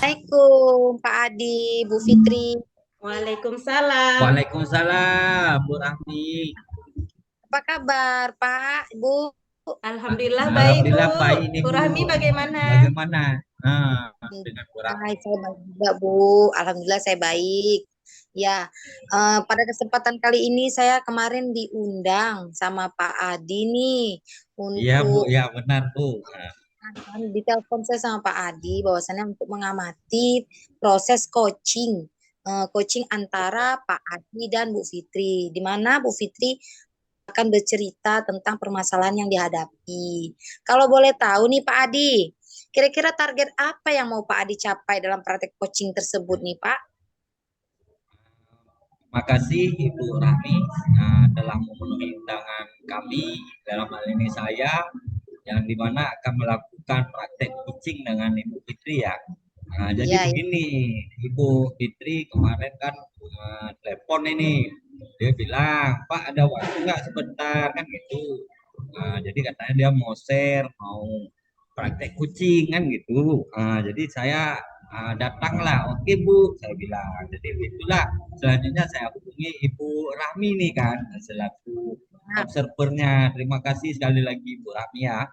Assalamualaikum Pak Adi, Bu Fitri. Waalaikumsalam. Waalaikumsalam, Bu Rahmi. Apa kabar Pak, Bu? Alhamdulillah baik, Bu. Alhamdulillah baik nih Bu Bu. Rahmi bagaimana? Bagaimana? Dengan Bu Hai, Rahmi. saya baik juga Bu. Alhamdulillah saya baik. Ya, pada kesempatan kali ini saya kemarin diundang sama Pak Adi nih Iya Bu, untuk ya benar Bu. ditelepon saya sama Pak Adi bahwasannya untuk mengamati proses coaching antara Pak Adi dan Bu Fitri, di mana Bu Fitri akan bercerita tentang permasalahan yang dihadapi. Kalau boleh tahu nih Pak Adi, kira-kira target apa yang mau Pak Adi capai dalam praktek coaching tersebut nih Pak? Makasih Ibu Rahmi telah memenuhi undangan kami. Dalam hal ini saya yang dimana akan melakukan praktek coaching dengan Ibu Fitri ya. Jadi Ya, ya. begini, Ibu Fitri kemarin kan telepon ini, dia bilang, Pak ada waktu nggak sebentar kan gitu. Jadi katanya dia mau share, mau praktek kucing kan gitu. Jadi saya datanglah, oke Bu, saya bilang. Jadi itulah selanjutnya saya hubungi Ibu Rahmi nih kan, selaku Nah, observernya. Terima kasih sekali lagi Bu Rahmi ya.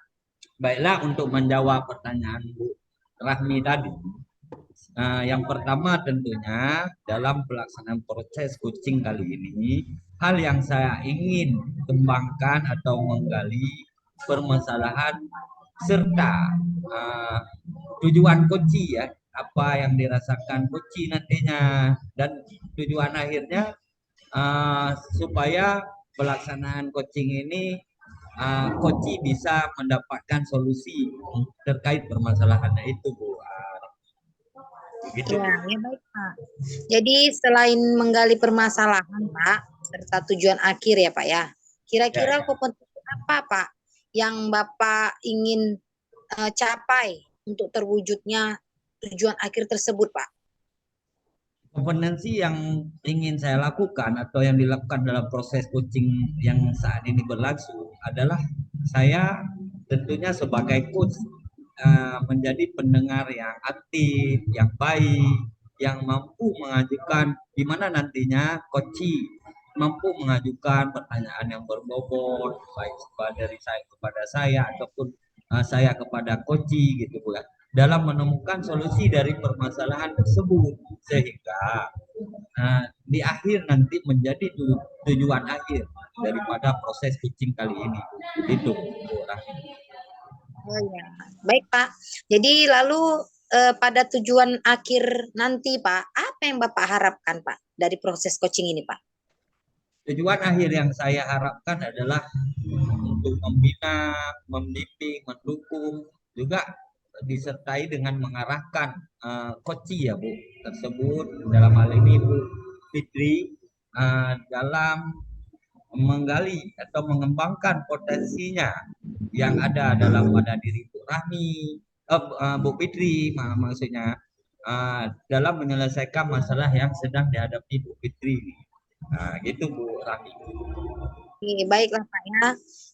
Baiklah untuk menjawab pertanyaan Bu Rahmi tadi. Yang pertama tentunya dalam pelaksanaan proses coaching kali ini, hal yang saya ingin kembangkan atau menggali permasalahan serta uh, tujuan coaching ya, apa yang dirasakan coaching nantinya dan tujuan akhirnya supaya pelaksanaan coaching ini coaching bisa mendapatkan solusi terkait permasalahannya itu Bu. Begitu ya, Bu. ya baik Pak. Jadi selain menggali permasalahan Pak, serta tujuan akhir ya Pak ya, Ya, kira-kira ya. kompetensi apa Pak yang Bapak ingin capai untuk terwujudnya tujuan akhir tersebut, Pak? Kompetensi yang ingin saya lakukan atau yang dilakukan dalam proses coaching yang saat ini berlangsung adalah saya tentunya sebagai coach menjadi pendengar yang aktif, yang baik, yang mampu mengajukan di mana nantinya coaching mampu mengajukan pertanyaan yang berbobot baik dari saya kepada saya ataupun saya kepada coaching gitu bukan dalam menemukan solusi dari permasalahan tersebut sehingga di akhir nanti menjadi tujuan akhir daripada proses coaching kali ini itu Bu Rahmi. Oh ya, baik Pak. Jadi lalu pada tujuan akhir nanti Pak, apa yang Bapak harapkan Pak dari proses coaching ini Pak? Tujuan akhir yang saya harapkan adalah untuk membina, membimbing, mendukung, juga disertai dengan mengarahkan coaching ya Bu tersebut dalam hal ini Bu Fitri dalam menggali atau mengembangkan potensinya yang ada dalam pada diri Bu Rahmi, Bu Fitri maksudnya dalam menyelesaikan masalah yang sedang dihadapi Bu Fitri. Gitu Bu Rahmi. Oke, baiklah Pak ya.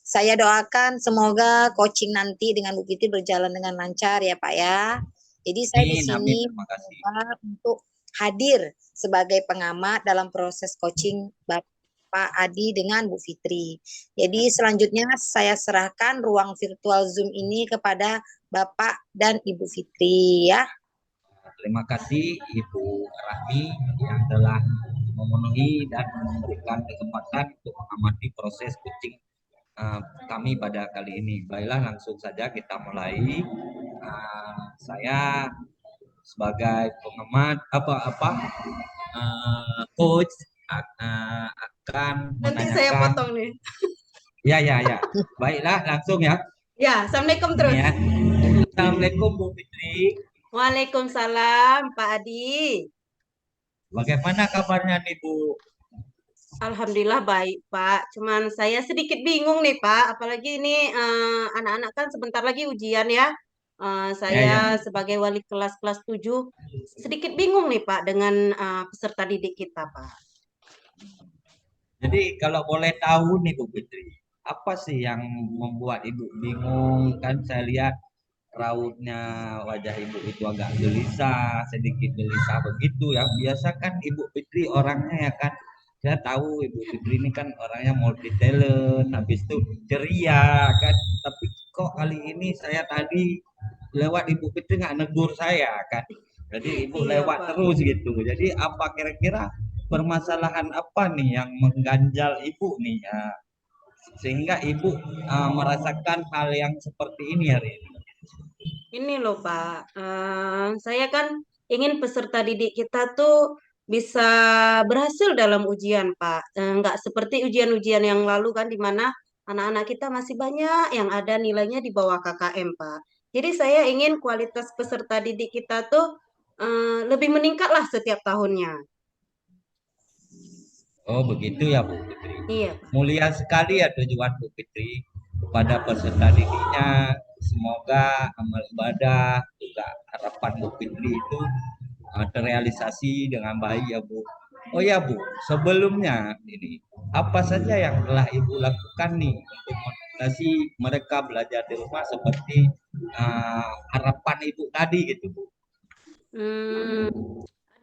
Saya doakan semoga coaching nanti dengan Bu Fitri berjalan dengan lancar ya Pak ya. Jadi saya di Amin, amin, sini terima kasih. mencoba untuk hadir sebagai pengamat dalam proses coaching Bapak Adi dengan Bu Fitri. Jadi selanjutnya saya serahkan ruang virtual Zoom ini kepada Bapak dan Ibu Fitri ya. Terima kasih Ibu Rahmi yang telah memenuhi dan memberikan kesempatan untuk mengamati proses coaching kami pada kali ini. Baiklah langsung saja kita mulai. Saya sebagai pengamat coach akan Nanti saya menanyakan. potong nih. Ya ya ya. Baiklah langsung ya. Ya, Assalamualaikum Ini terus. ya. Assalamualaikum Bu Fitri. Waalaikumsalam, Pak Adi. Bagaimana kabarnya nih Bu? Alhamdulillah baik, Pak. Cuman saya sedikit bingung nih, Pak. Apalagi ini anak-anak kan sebentar lagi ujian ya. Ya Saya ya. sebagai wali kelas 7 sedikit bingung nih, Pak, dengan peserta didik kita, Pak. Jadi kalau boleh tahu nih Bu Fitri, apa sih yang membuat Ibu bingung? Kan saya lihat rautnya wajah ibu itu agak gelisah, sedikit gelisah begitu ya. Biasa kan Ibu Fitri orangnya ya kan, saya tahu Ibu Fitri ini kan orangnya multi talent, habis itu ceria kan. Tapi kok kali ini saya tadi lewat Ibu Fitri nggak negur saya kan. Jadi Ibu Iya, lewat Pak. terus gitu. Jadi apa kira-kira permasalahan apa nih yang mengganjal Ibu nih ya, sehingga Ibu merasakan hal yang seperti ini hari ini? Ini loh Pak, saya kan ingin peserta didik kita tuh bisa berhasil dalam ujian Pak. Nggak seperti ujian-ujian yang lalu kan, di mana anak-anak kita masih banyak yang ada nilainya di bawah KKM Pak. Jadi saya ingin kualitas peserta didik kita tuh lebih meningkat lah setiap tahunnya. Oh begitu ya Bu Fitri. Iya Pak. Mulia sekali ya tujuan Bu Fitri kepada peserta didiknya. Semoga amal ibadah juga harapan Bu Fitri itu terrealisasi dengan baik ya Bu. Oh ya Bu, sebelumnya ini apa saja yang telah Ibu lakukan nih untuk motivasi mereka belajar di rumah seperti harapan Ibu tadi gitu Bu? Hmm,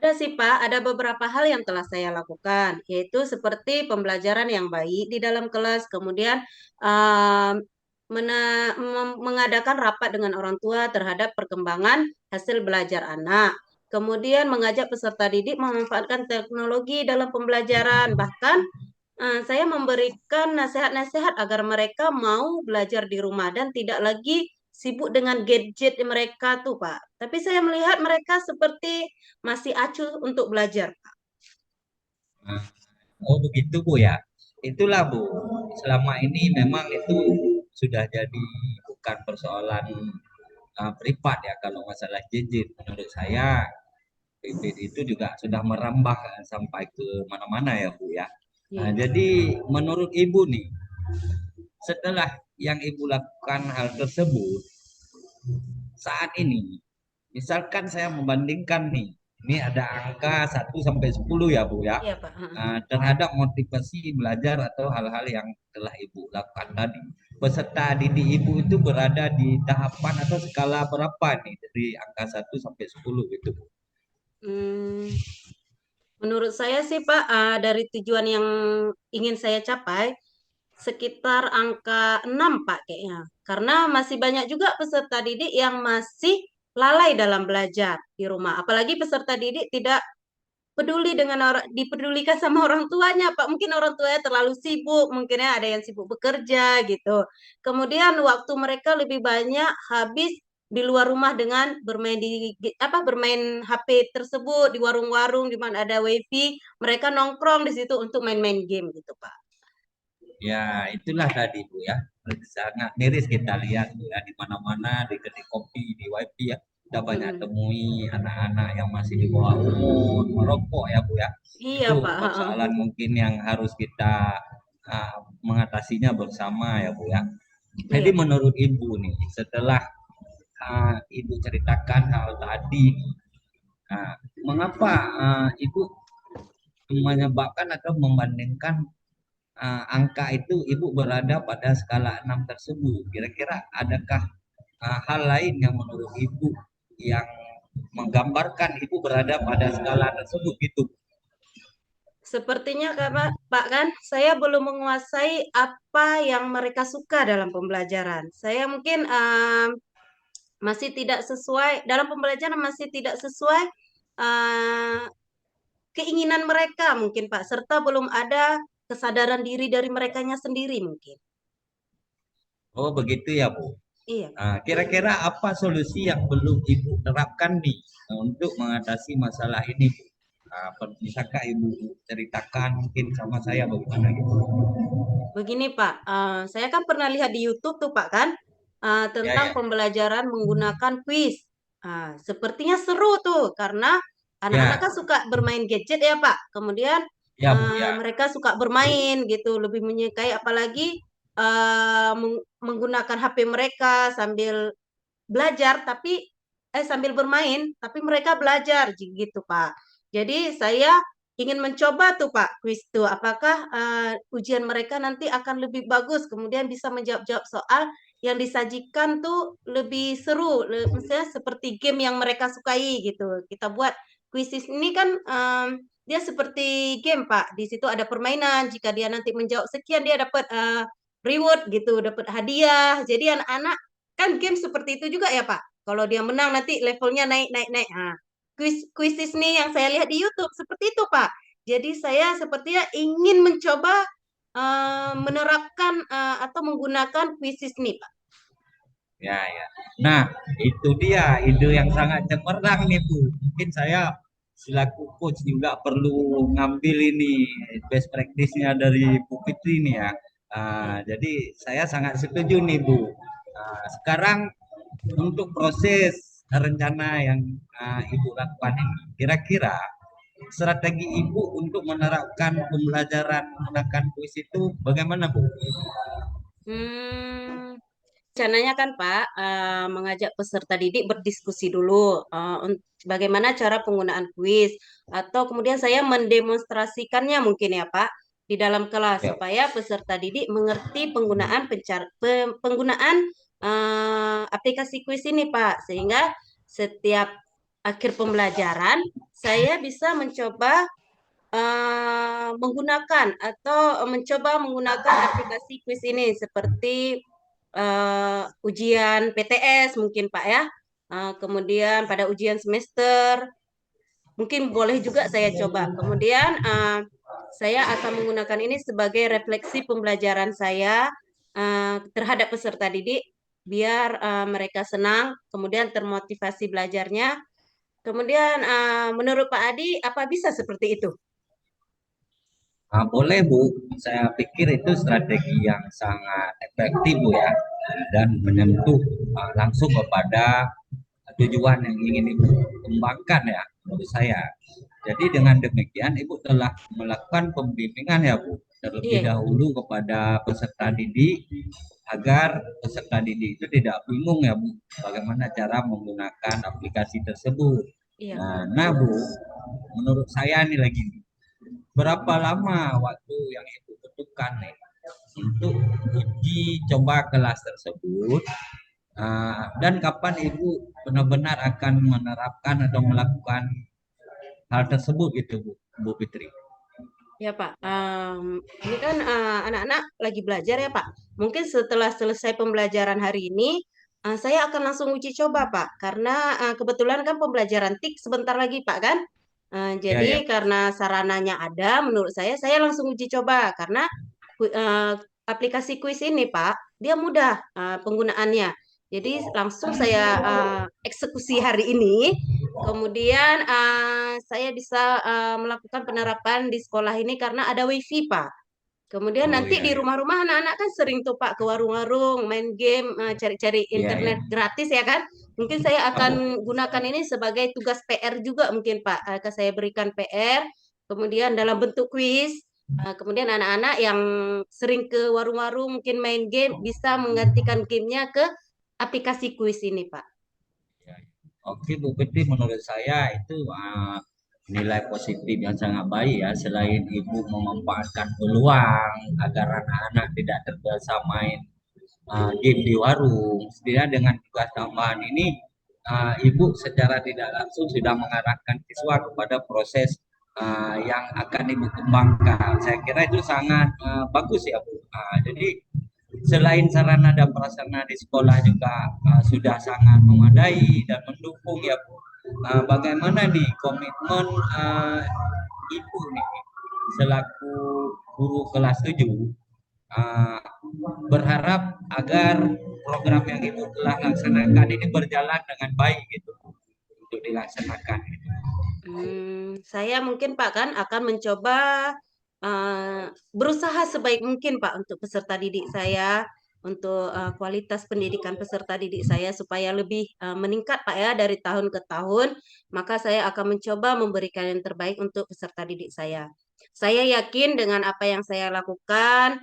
ada sih Pak, ada beberapa hal yang telah saya lakukan, yaitu seperti pembelajaran yang baik di dalam kelas, kemudian um, mengadakan rapat dengan orang tua terhadap perkembangan hasil belajar anak, kemudian mengajak peserta didik memanfaatkan teknologi dalam pembelajaran, bahkan saya memberikan nasihat-nasihat agar mereka mau belajar di rumah dan tidak lagi sibuk dengan gadget mereka tuh, Pak. Tapi saya melihat mereka seperti masih acuh untuk belajar. Nah, oh begitu Bu ya. Itulah Bu. Selama ini memang itu sudah jadi bukan persoalan privat ya kalau masalah gadget. Menurut saya gadget itu juga sudah merambah sampai ke mana-mana ya Bu ya. Nah, Iya. jadi menurut Ibu nih, setelah yang Ibu lakukan hal tersebut saat ini, misalkan saya membandingkan nih, ini ada angka 1 sampai 10 ya Bu ya, Iya, Pak. Heeh. terhadap motivasi belajar atau hal-hal yang telah Ibu lakukan tadi. Peserta didik Ibu itu berada di tahapan atau skala berapa nih dari angka 1 sampai 10 itu Bu? Hmm, menurut saya sih, Pak, dari tujuan yang ingin saya capai, sekitar angka 6 Pak, kayaknya. Karena masih banyak juga peserta didik yang masih lalai dalam belajar di rumah. Apalagi peserta didik tidak peduli dengan orang, dipedulikan sama orang tuanya, Pak. Mungkin orang tuanya terlalu sibuk, mungkin ya ada yang sibuk bekerja gitu. Kemudian waktu mereka lebih banyak habis di luar rumah dengan bermain bermain HP tersebut di warung-warung di mana ada WiFi, mereka nongkrong di situ untuk main-main game gitu, Pak. Ya, itulah tadi Bu ya. Sangat miris kita lihat Bu ya, di mana-mana di kedai kopi, di wifi ya. Kita banyak Mm-mm. temui anak-anak yang masih di bawah umur merokok ya Bu ya. Iya, Itu Pak. Heeh. persoalan mungkin yang harus kita mengatasinya bersama ya Bu ya. Jadi Iya, Pak. menurut Ibu nih, setelah Ibu ceritakan hal tadi, ah, mengapa Ibu menyebabkan atau membandingkan angka itu Ibu berada pada skala 6 tersebut. Kira-kira adakah hal lain yang menurut Ibu yang menggambarkan Ibu berada pada skala tersebut gitu? Sepertinya karena Pak kan saya belum menguasai apa yang mereka suka dalam pembelajaran. Saya mungkin masih tidak sesuai dalam pembelajaran, masih tidak sesuai uh, keinginan mereka mungkin Pak, serta belum ada kesadaran diri dari merekanya sendiri mungkin. Oh begitu ya Bu. Iya. Kira-kira apa solusi yang belum Ibu terapkan nih untuk mengatasi masalah ini Bu? Bisakah Ibu ceritakan mungkin sama saya bagaimana gitu? Begini Pak, saya kan pernah lihat di YouTube tuh Pak kan, Ya tentang ya pembelajaran menggunakan kuis. Sepertinya seru tuh karena anak-anak ya kan suka bermain gadget ya Pak. Kemudian ya Bu ya. mereka suka bermain gitu, lebih menyukai apalagi menggunakan HP mereka sambil belajar tapi sambil bermain tapi mereka belajar gitu Pak. Jadi saya ingin mencoba tuh Pak kuis tuh apakah ujian mereka nanti akan lebih bagus kemudian bisa menjawab-jawab soal yang disajikan tuh lebih seru, maksudnya seperti game yang mereka sukai gitu. Kita buat kuisis ini kan dia seperti game Pak. Di situ ada permainan. Jika dia nanti menjawab sekian dia dapat reward gitu, dapat hadiah. Jadi anak-anak kan game seperti itu juga ya Pak. Kalau dia menang nanti levelnya naik naik naik. Nah, kuisis nih yang saya lihat di YouTube seperti itu Pak. Jadi saya sepertinya ingin mencoba menerapkan atau menggunakan kuisis nih Pak. Ya, ya. Nah, itu dia ide yang sangat cemerlang nih Bu. Mungkin saya selaku coach juga perlu ngambil ini best practice-nya dari Bu Fitri nih ya. Jadi saya sangat setuju nih Bu. Sekarang untuk proses rencana yang Ibu lakukan ini, kira-kira strategi Ibu untuk menerapkan pembelajaran menggunakan kuis itu bagaimana Bu? Hmm, Rencananya kan Pak, mengajak peserta didik berdiskusi dulu bagaimana cara penggunaan kuis, atau kemudian saya mendemonstrasikannya mungkin ya Pak di dalam kelas Ya. supaya peserta didik mengerti penggunaan aplikasi kuis ini Pak, sehingga setiap akhir pembelajaran saya bisa mencoba menggunakan atau mencoba menggunakan aplikasi kuis ini seperti ujian PTS mungkin Pak ya. Kemudian pada ujian semester mungkin boleh juga saya coba. Kemudian saya akan menggunakan ini sebagai refleksi pembelajaran saya terhadap peserta didik biar mereka senang, kemudian termotivasi belajarnya. Kemudian menurut Pak Adi apa bisa seperti itu? Boleh Bu, saya pikir itu strategi yang sangat efektif Bu ya, dan menyentuh langsung kepada tujuan yang ingin Ibu kembangkan ya, menurut saya. Jadi dengan demikian Ibu telah melakukan pembimbingan ya Bu, terlebih Iya, dahulu kepada peserta didik agar peserta didik itu tidak bingung ya Bu, bagaimana cara menggunakan aplikasi tersebut. iya. Nah Bu, menurut saya nih lagi berapa lama waktu yang Ibu butuhkan nih untuk uji coba kelas tersebut, dan kapan Ibu benar-benar akan menerapkan atau melakukan hal tersebut gitu Bu Fitri? Ya Pak, ini kan anak-anak lagi belajar ya Pak. Mungkin setelah selesai pembelajaran hari ini, saya akan langsung uji coba Pak. Karena kebetulan kan pembelajaran TIK sebentar lagi Pak kan. Ya, ya. Jadi karena sarananya ada, menurut saya langsung uji coba. Karena aplikasi kuis ini Pak, dia mudah penggunaannya. Jadi langsung saya eksekusi hari ini. Kemudian saya bisa melakukan penerapan di sekolah ini karena ada WiFi, Pak. Kemudian Oh nanti ya, di ya. rumah-rumah anak-anak kan sering tuh Pak ke warung-warung, main game, cari-cari Iya, iya. internet gratis ya kan. Mungkin saya Bu. akan gunakan ini sebagai tugas PR juga mungkin Pak. Akan saya berikan PR, kemudian dalam bentuk kuis. Kemudian anak-anak yang sering ke warung-warung mungkin main game bisa menggantikan gamenya ke aplikasi kuis ini Pak. Ya, ya. Oke Bu Fitri, menurut saya itu nilai positif yang sangat baik ya. Selain Ibu memanfaatkan peluang agar anak-anak tidak terbiasa main game di warung, setidaknya dengan tugas tambahan ini Ibu secara tidak langsung sudah mengarahkan siswa kepada proses yang akan Ibu kembangkan. Saya kira itu sangat bagus ya Bu. Jadi selain sarana dan prasarana di sekolah juga sudah sangat memadai dan mendukung ya Bu. Bagaimana nih komitmen Ibu nih selaku guru kelas 7, uh, berharap agar program yang Ibu telah laksanakan ini berjalan dengan baik gitu untuk dilaksanakan gitu. Saya mungkin Pak kan akan mencoba berusaha sebaik mungkin Pak untuk peserta didik saya, untuk kualitas pendidikan peserta didik saya supaya lebih meningkat Pak ya dari tahun ke tahun. Maka saya akan mencoba memberikan yang terbaik untuk peserta didik saya. Saya yakin dengan apa yang saya lakukan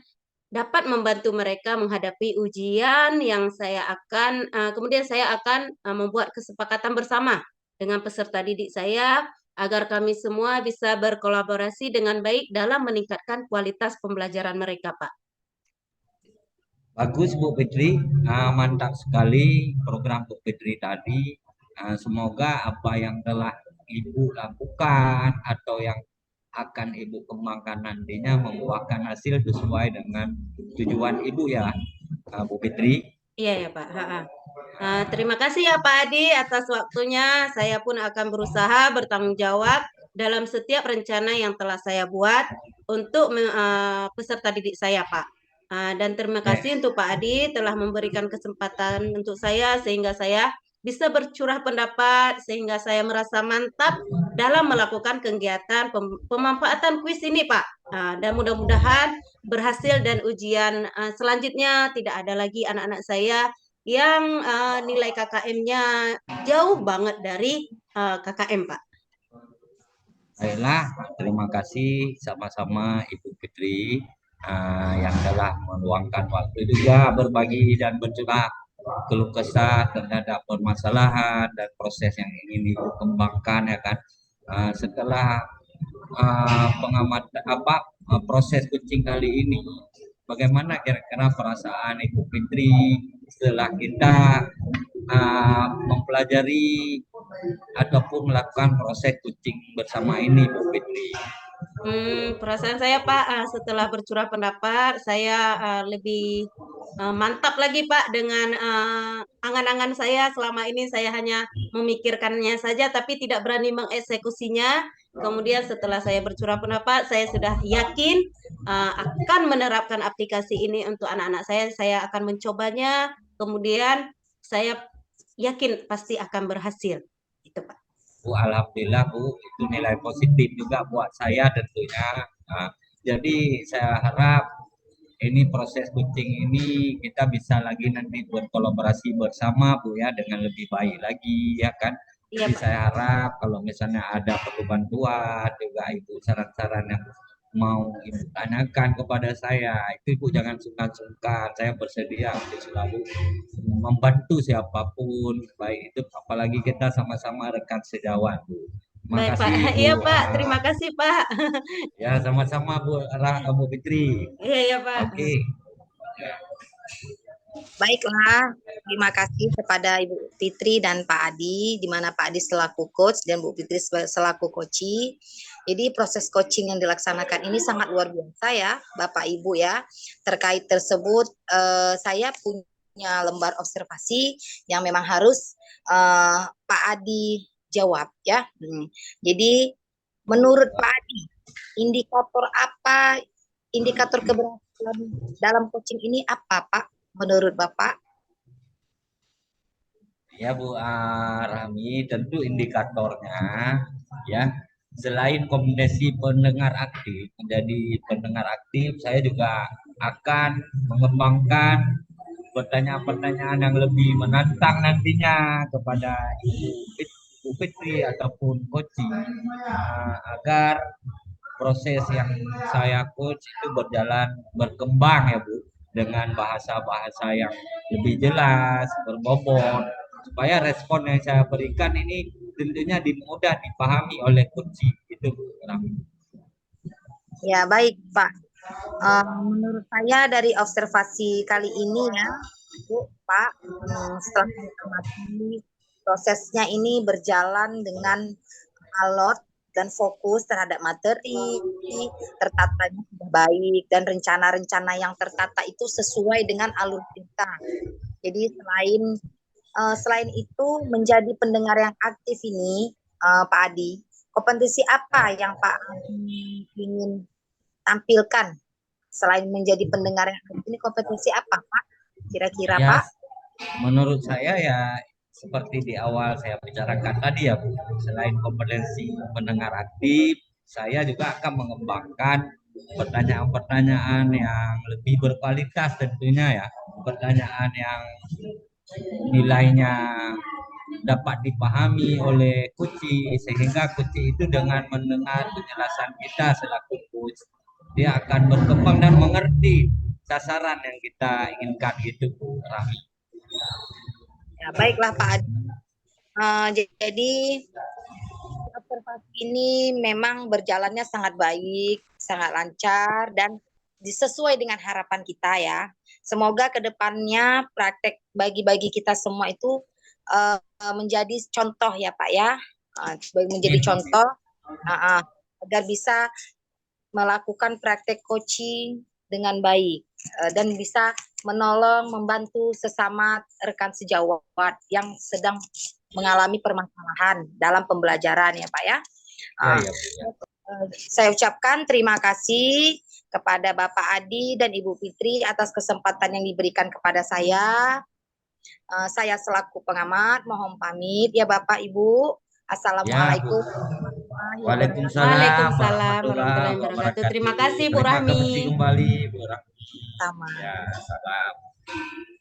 dapat membantu mereka menghadapi ujian yang saya akan kemudian saya akan membuat kesepakatan bersama dengan peserta didik saya agar kami semua bisa berkolaborasi dengan baik dalam meningkatkan kualitas pembelajaran mereka, Pak. Bagus Bu Fitri, mantap sekali program Bu Fitri tadi. Semoga apa yang telah Ibu lakukan atau yang akan Ibu kembangkan nantinya membuahkan hasil sesuai dengan tujuan Ibu ya, Bu Fitri. Iya ya Pak. Terima kasih ya Pak Adi atas waktunya. Saya pun akan berusaha bertanggung jawab dalam setiap rencana yang telah saya buat untuk peserta didik saya Pak. Dan terima Ya, kasih untuk Pak Adi telah memberikan kesempatan untuk saya sehingga saya bisa bercurah pendapat sehingga saya merasa mantap dalam melakukan kegiatan pemanfaatan kuis ini Pak. Dan mudah-mudahan berhasil dan ujian selanjutnya tidak ada lagi anak-anak saya yang nilai KKM-nya jauh banget dari KKM, Pak. baiklah, terima kasih sama-sama Ibu Fitri yang telah meluangkan waktu juga berbagi dan bercurah keluh kesah terhadap permasalahan dan proses yang ingin dikembangkan ya kan. Setelah pengamatan proses kucing kali ini, bagaimana kira-kira perasaan Ibu Fitri setelah kita mempelajari ataupun melakukan proses kucing bersama ini Bu Fitri? Perasaan saya Pak, setelah bercurah pendapat, saya lebih mantap lagi Pak dengan angan-angan saya. Selama ini saya hanya memikirkannya saja, tapi tidak berani mengeksekusinya. Kemudian setelah saya bercurah pendapat, saya sudah yakin akan menerapkan aplikasi ini untuk anak-anak saya. Saya akan mencobanya. Kemudian saya yakin pasti akan berhasil. Itu Pak. Bu, alhamdulillah Bu, itu nilai positif juga buat saya tentunya. Nah, jadi saya harap ini proses kucing ini kita bisa lagi nanti berkolaborasi bersama Bu ya dengan lebih baik lagi ya kan. Iya Jadi Pak. saya harap kalau misalnya ada perlu bantuan juga Ibu saran-saran yang mau Ibu tanyakan kepada saya, itu Ibu jangan sungkan-sungkan. Saya bersedia untuk selalu membantu siapapun, baik itu apalagi kita sama-sama rekan sejawat, Bu. Terima Baik Pak. kasih Iya Bu. Pak, terima kasih Pak. Ya sama-sama Bu Fitri. Iya, iya Pak. Oke. Baiklah, terima kasih kepada Ibu Fitri dan Pak Adi, di mana Pak Adi selaku coach dan Bu Fitri selaku coachee. Jadi proses coaching yang dilaksanakan ini sangat luar biasa ya, Bapak Ibu ya. Terkait tersebut, saya punya lembar observasi yang memang harus Pak Adi jawab ya. Jadi menurut Pak Adi, indikator keberhasilan dalam coaching ini apa Pak? Menurut Bapak? Ya Bu Rahmi, tentu indikatornya ya selain kompetensi pendengar aktif menjadi pendengar aktif, saya juga akan mengembangkan pertanyaan-pertanyaan yang lebih menantang nantinya kepada Ibu Fitri ataupun coaching agar proses yang saya coach itu berkembang ya Bu dengan bahasa-bahasa yang lebih jelas, berbobot supaya respon yang saya berikan ini tentunya mudah dipahami oleh coaching itu Bu. Ya, baik Pak. Menurut saya dari observasi kali ini ya, Bu, Pak, setelah saya amati prosesnya ini berjalan dengan alot dan fokus terhadap materi, tertatanya sudah baik, dan rencana-rencana yang tertata itu sesuai dengan alur cerita. Jadi selain itu menjadi pendengar yang aktif ini, Pak Adi, kompetensi apa yang Pak Adi ingin tampilkan selain menjadi pendengar yang aktif ini, kompetensi apa Pak? Kira-kira Ya, Pak? menurut saya ya seperti di awal saya bicarakan tadi ya Bu, selain kompetensi mendengar aktif, saya juga akan mengembangkan pertanyaan-pertanyaan yang lebih berkualitas tentunya ya, pertanyaan yang nilainya dapat dipahami oleh kunci sehingga kunci itu dengan mendengar penjelasan kita selaku coach dia akan berkembang dan mengerti sasaran yang kita inginkan gitu Bu Rami. Ya, baiklah Pak Adi. Jadi observasi ini memang berjalannya sangat baik, sangat lancar dan sesuai dengan harapan kita ya. Semoga kedepannya praktek bagi kita semua itu menjadi contoh ya Pak ya, menjadi contoh agar bisa melakukan praktek coaching dengan baik dan bisa menolong, membantu sesama rekan sejawat yang sedang mengalami permasalahan dalam pembelajaran ya Pak ya. Saya ucapkan terima kasih kepada Bapak Adi dan Ibu Fitri atas kesempatan yang diberikan kepada saya. Saya selaku pengamat mohon pamit ya Bapak Ibu. Assalamualaikum. Waalaikumsalam warahmatullahi wabarakatuh. Terima kasih Bu Rahmi. Terima kasih kembali Bu Rahmi. Sama. Ya, salam.